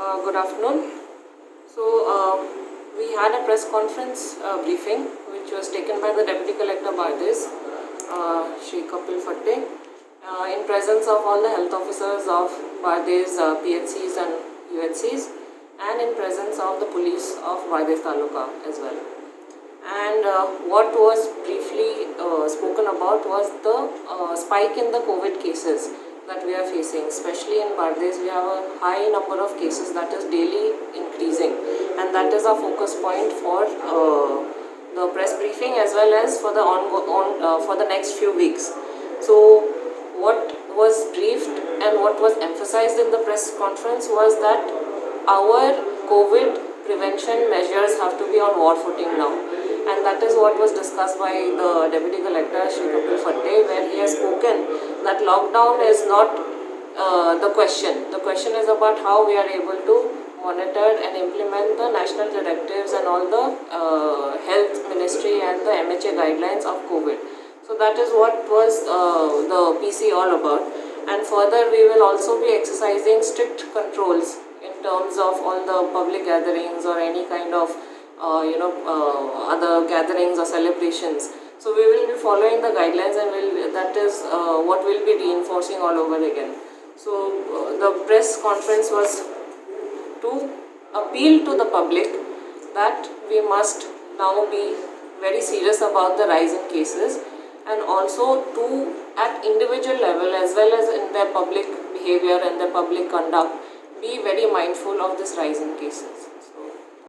Good afternoon. We had a press conference briefing which was taken by the Deputy Collector Bardez, Shri Kapil Fatte, in presence of all the health officers of Bardez PHCs and UHCs, and in presence of the police of Bardez Taluka as well. And what was briefly spoken about was the spike in the COVID cases that we are facing. Especially in Bardez, we have a high number of cases that is daily increasing, and that is our focus point for the press briefing as well as for the for the next few weeks. So what was briefed and what was emphasized in the press conference was that our COVID prevention measures have to be on war footing now, and that is what was discussed by the Deputy Collector Shri Kapil Fatte, where he has spoken that lockdown is not the question. The question is about how we are able to monitor and implement the national directives and all the health ministry and the MHA guidelines of COVID. So that is what was the PC all about. And further, we will also be exercising strict controls in terms of all the public gatherings or any kind of other gatherings or celebrations. So we will be following the guidelines, and that is what we'll be reinforcing all over again. So the press conference was to appeal to the public that we must now be very serious about the rise in cases, and also to at individual level as well as in their public behavior and their public conduct be very mindful of this rise in cases.